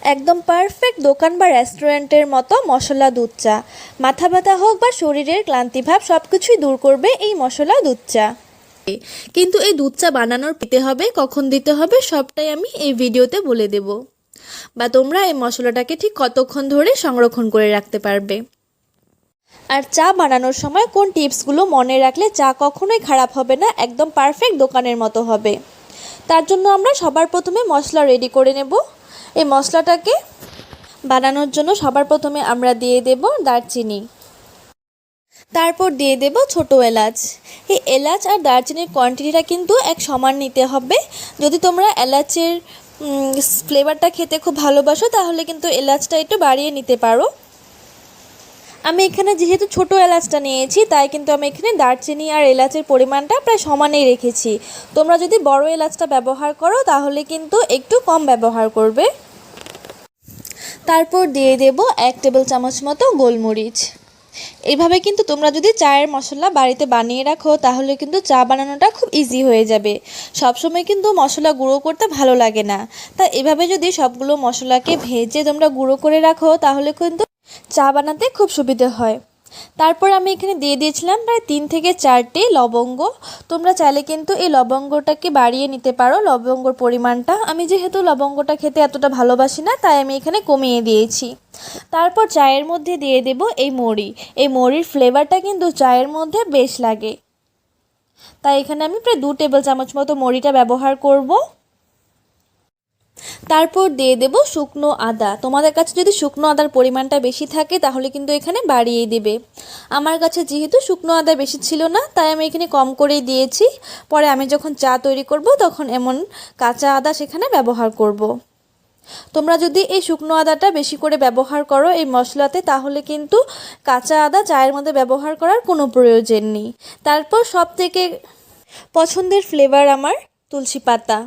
একদম পারফেক্ট দোকান বা রেস্টুরেন্টের মতো মশলা দুধ চা। মাথা ব্যথা হোক বা শরীরের ক্লান্তিভাব সব কিছুই দূর করবে এই মশলা দুধ চা। কিন্তু এই দুধ চা বানানোর দিতে হবে, কখন দিতে হবে সবটাই আমি এই ভিডিওতে বলে দেব, বা তোমরা এই মশলাটাকে ঠিক কতক্ষণ ধরে সংরক্ষণ করে রাখতে পারবে। আর চা বানানোর সময় কোন টিপসগুলো মনে রাখলে চা কখনোই খারাপ হবে না, একদম পারফেক্ট দোকানের মতো হবে। তার জন্য আমরা সবার প্রথমে মশলা রেডি করে নেব। এই মশলাটাকে বানানোর জন্য সবার প্রথমে আমরা দিয়ে দেব দারচিনি, তারপর দিয়ে দেব ছোট এলাচ। এই এলাচ আর দারচিনির কোয়ান্টিটিটা কিন্তু এক সমান নিতে হবে। যদি তোমরা এলাচের ফ্লেভারটা খেতে খুব ভালোবাসো তাহলে কিন্তু এলাচটা একটু বাড়িয়ে নিতে পারো। আমি এখানে যেহেতু ছোট এলাচটা নিয়েছি তাই কিন্তু আমি এখানে দারচিনি আর এলাচের পরিমাণটা প্রায় সমানেই রেখেছি। তোমরা যদি বড় এলাচটা ব্যবহার করো তাহলে কিন্তু একটু কম ব্যবহার করবে। তারপর দিয়ে দেব 1 টেবিল চামচ মতো গোলমরিচ। এইভাবে কিন্তু তোমরা যদি চায়ের মশলা বাড়িতে বানিয়ে রাখো তাহলে কিন্তু চা বানানোটা খুব ইজি হয়ে যাবে। সবসময় কিন্তু মশলা গুঁড়ো করতে ভালো লাগে না, তাই এভাবে যদি সবগুলো মশলাকে ভেজে তোমরা গুঁড়ো করে রাখো তাহলে কিন্তু চা বানাতে খুব সুবিধা হয়। তারপর আমি এখানে দিয়ে দিয়েছিলাম প্রায় 3 থেকে 4টি লবঙ্গ। তোমরা চাইলে কিন্তু এই লবঙ্গটাকে বাড়িয়ে নিতে পারো, লবঙ্গর পরিমাণটা। আমি যেহেতু লবঙ্গটা খেতে এতটা ভালোবাসি না তাই আমি এখানে কমিয়ে দিয়েছি। তারপর চায়ের মধ্যে দিয়ে দেব এই মৌরি। এই মৌরির ফ্লেভারটা কিন্তু চায়ের মধ্যে বেশ লাগে, তাই এখানে আমি প্রায় 2 টেবিল চামচ মতো মৌরিটা ব্যবহার করব। তারপর দিয়ে দেব শুকনো আদা। তোমাদের কাছে যদি শুকনো আদার পরিমাণটা বেশি থাকে তাহলে কিন্তু এখানে বাড়িয়ে দেবে। আমার কাছে যেহেতু শুকনো আদা বেশি ছিল না তাই আমি এখানে কম করেই দিয়েছি। পরে আমি যখন চা তৈরি করব তখন এমন কাঁচা আদা সেখানে ব্যবহার করব। তোমরা যদি এই শুকনো আদাটা বেশি করে ব্যবহার করো এই মশলাতে তাহলে কিন্তু কাঁচা আদা চায়ের মধ্যে ব্যবহার করার কোনো প্রয়োজন নেই। তারপর সবথেকে পছন্দের ফ্লেভার আমার তুলসী পাতা।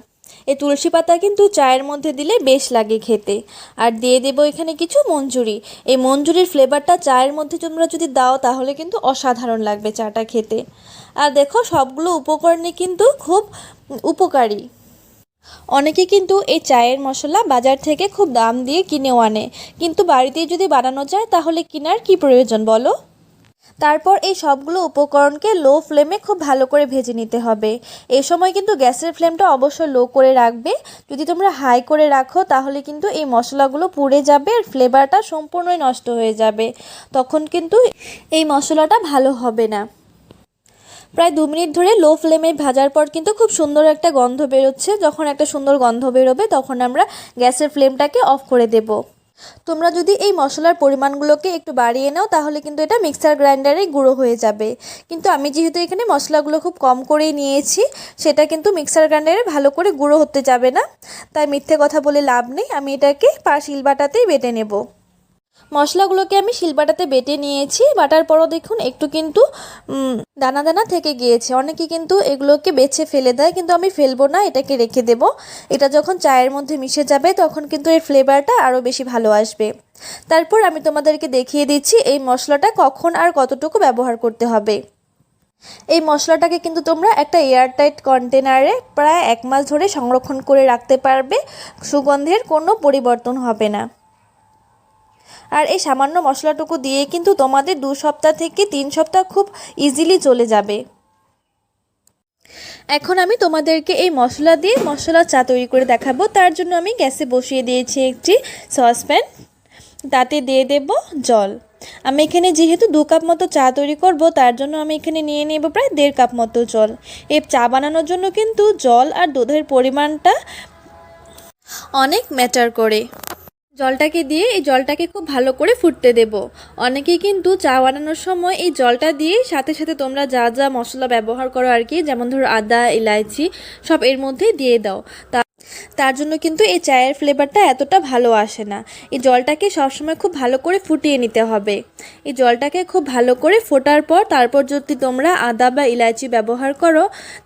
এই তুলসী পাতা কিন্তু চায়ের মধ্যে দিলে বেশ লাগে খেতে। আর দিয়ে দেব এখানে কিছু মঞ্জুরি। এই মঞ্জুরির ফ্লেভারটা চায়ের মধ্যে তোমরা যদি দাও তাহলে কিন্তু অসাধারণ লাগবে চাটা খেতে। আর দেখো সবগুলো উপকরণই কিন্তু খুব উপকারী। অনেকে কিন্তু এই চায়ের মশলা বাজার থেকে খুব দাম দিয়ে কিনেও আনে, কিন্তু বাড়িতেই যদি বানানো যায় তাহলে কেনার কি প্রয়োজন বলো। তারপর এই সবগুলো উপকরণকে লো ফ্লেমে খুব ভালো করে ভেজে নিতে হবে। এই সময় কিন্তু গ্যাসের ফ্লেমটা অবশ্যই লো করে রাখবে। যদি তোমরা হাই করে রাখো তাহলে কিন্তু এই মশলাগুলো পুড়ে যাবে আর ফ্লেভারটা সম্পূর্ণই নষ্ট হয়ে যাবে। তখন কিন্তু এই মশলাটা ভালো হবে না। প্রায় 2 মিনিট ধরে লো ফ্লেমে ভাজার পর কিন্তু খুব সুন্দর একটা গন্ধ বেরোচ্ছে। যখন একটা সুন্দর গন্ধ বেরোবে তখন আমরা গ্যাসের ফ্লেমটাকে অফ করে দেব। তোমরা যদি এই মশলার পরিমাণগুলোকে একটু বাড়িয়ে নাও তাহলে কিন্তু এটা মিক্সার গ্রাইন্ডারে গুঁড়ো হয়ে যাবে। কিন্তু আমি যেহেতু এখানে মশলাগুলো খুব কম করেই নিয়েছি, সেটা কিন্তু মিক্সার গ্রাইন্ডারে ভালো করে গুঁড়ো হতে যাবে না। তাই মিথ্যে কথা বলে লাভ নেই, আমি এটাকে শিলবাটাতেই বেটে নেব। মশলাগুলোকে আমি শিলবাটাতে বেটে নিয়েছি। বাটার পরও দেখুন একটু কিন্তু দানা দানা থেকে গিয়েছে। অনেকে কিন্তু এগুলোকে বেছে ফেলে দেয়, কিন্তু আমি ফেলবো না, এটাকে রেখে দেব। এটা যখন চায়ের মধ্যে মিশে যাবে তখন কিন্তু এর ফ্লেভারটা আরও বেশি ভালো আসবে। তারপর আমি তোমাদেরকে দেখিয়ে দিচ্ছি এই মশলাটা কখন আর কতটুকু ব্যবহার করতে হবে। এই মশলাটাকে কিন্তু তোমরা একটা এয়ারটাইট কন্টেনারে প্রায় 1 মাস ধরে সংরক্ষণ করে রাখতে পারবে, সুগন্ধের কোনো পরিবর্তন হবে না। আর এই সামান্য মশলাটুকু দিয়ে কিন্তু তোমাদের 2 সপ্তাহ থেকে 3 সপ্তাহ খুব ইজিলি চলে যাবে। এখন আমি তোমাদেরকে এই মশলা দিয়ে মশলা চা তৈরি করে দেখাবো। তার জন্য আমি গ্যাসে বসিয়ে দিয়েছি একটি সসপ্যান, তাতে দিয়ে দেব জল। আমি এখানে যেহেতু 2 কাপ মতো চা তৈরি করব তার জন্য আমি এখানে নিয়ে নেব প্রায় 1.5 কাপ মতো জল। এই চা বানানোর জন্য কিন্তু জল আর দুধের পরিমাণটা অনেক ম্যাটার করে। জলটাকে দিয়ে এই জলটাকে খুব ভালো করে ফুটতে দেব। অনেকেই কিন্তু চা বানানোর সময় এই জলটা দিয়ে সাথে সাথে তোমরা যা যা মশলা ব্যবহার করো আর কি, যেমন ধরো আদা, ইলাইচি সব এর মধ্যে দিয়ে দাও। তার জন্য কিন্তু এই চায়ের ফ্লেভারটা এতটা ভালো আসে না। এই জলটাকে সবসময় খুব ভালো করে ফুটিয়ে নিতে হবে। এই জলটাকে খুব ভালো করে ফোটার পর তারপর যদি তোমরা আদা বা ইলাইচি ব্যবহার করো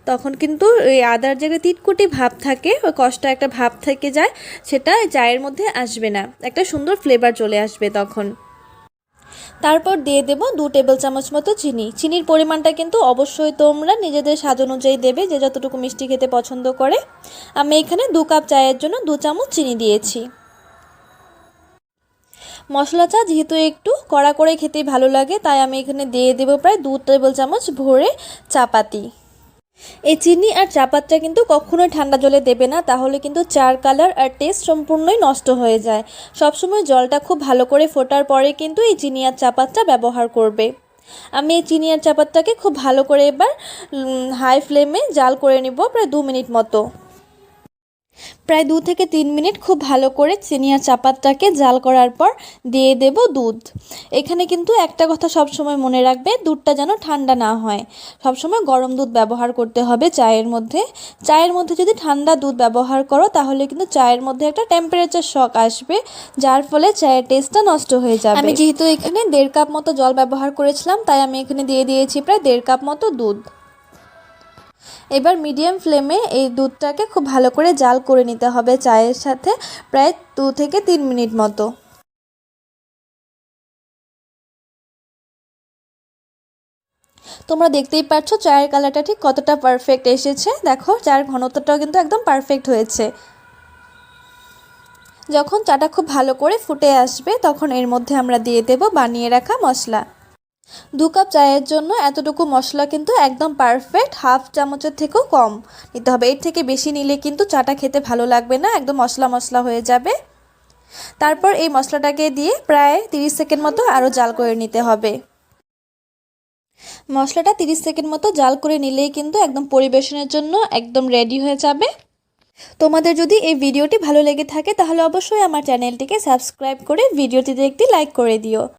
তখন কিন্তু এই আদার জায়গায় তিতকুটি ভাব থাকে, ওই কষ্টা একটা ভাব থেকে যায়, সেটা চায়ের মধ্যে আসবে না, একটা সুন্দর ফ্লেভার চলে আসবে তখন। তারপর দিয়ে দেব 2 টেবিল চামচ মতো চিনি। চিনির পরিমাণটা কিন্তু অবশ্যই তোমরা নিজেদের স্বাদ অনুযায়ী দেবে, যে যতটুকু মিষ্টি খেতে পছন্দ করে। আমি এখানে 2 কাপ চায়ের জন্য 2 চামচ চিনি দিয়েছি। মশলা চা যেহেতু একটু কড়া করে খেতে ভালো লাগে, তাই আমি এখানে দিয়ে দেবো প্রায় 2 টেবিল চামচ ভরে চাপাতি। এই চিনি আর চাপাতটা কিন্তু কখনোই ঠান্ডা জলে দেবে না, তাহলে কিন্তু চার কালার আর টেস্ট সম্পূর্ণই নষ্ট হয়ে যায়। সবসময় জলটা খুব ভালো করে ফোটার পরে কিন্তু এই চিনি আর চাপাতটা ব্যবহার করবে। আমি এই চিনি আর চাপাতটাকে খুব ভালো করে এবার হাই ফ্লেমে জাল করে নিব প্রায় 2 মিনিট মতো। প্রায় 2 থেকে 3 মিনিট খুব ভালো করে চিনি আর চাপাতটাকে জাল করার পর দিয়ে দেব দুধ। এখানে কিন্তু একটা কথা সবসময় মনে রাখবে, দুধটা যেন ঠান্ডা না হয়। সবসময় গরম দুধ ব্যবহার করতে হবে চায়ের মধ্যে। চায়ের মধ্যে যদি ঠান্ডা দুধ ব্যবহার করো তাহলে কিন্তু চায়ের মধ্যে একটা টেম্পারেচার শক আসবে, যার ফলে চায়ের টেস্টটা নষ্ট হয়ে যাবে। আমি যেহেতু এখানে 1.5 কাপ মতো জল ব্যবহার করেছিলাম, তাই আমি এখানে দিয়ে দিয়েছি প্রায় 1.5 কাপ মতো দুধ। এবার মিডিয়াম ফ্লেমে এই দুধটাকে খুব ভালো করে জাল করে নিতে হবে চায়ের সাথে প্রায় 2 থেকে 3 মিনিট মতো। তোমরা দেখতেই পাচ্ছ চায়ের কালারটা ঠিক কতটা পারফেক্ট এসেছে। দেখো চায়ের ঘনত্বটাও কিন্তু একদম পারফেক্ট হয়েছে। যখন চাটা খুব ভালো করে ফুটে আসবে তখন এর মধ্যে আমরা দিয়ে দেব বানিয়ে রাখা মশলা। 2 কাপ চায়ের জন্য এতটুকু মশলা কিন্তু একদম পারফেক্ট, হাফ চামচের থেকেও কম নিতে হবে। এর থেকে বেশি নিলে কিন্তু চাটা খেতে ভালো লাগবে না, একদম মশলা মশলা হয়ে যাবে। তারপর এই মশলাটাকে দিয়ে প্রায় 30 সেকেন্ড মতো আরও জাল করে নিতে হবে। মশলাটা 30 সেকেন্ড মতো জাল করে নিলেই কিন্তু একদম পরিবেশনের জন্য একদম রেডি হয়ে যাবে। তোমাদের যদি এই ভিডিওটি ভালো লেগে থাকে তাহলে অবশ্যই আমার চ্যানেলটিকে সাবস্ক্রাইব করে ভিডিওটিতে একটি লাইক করে দিও।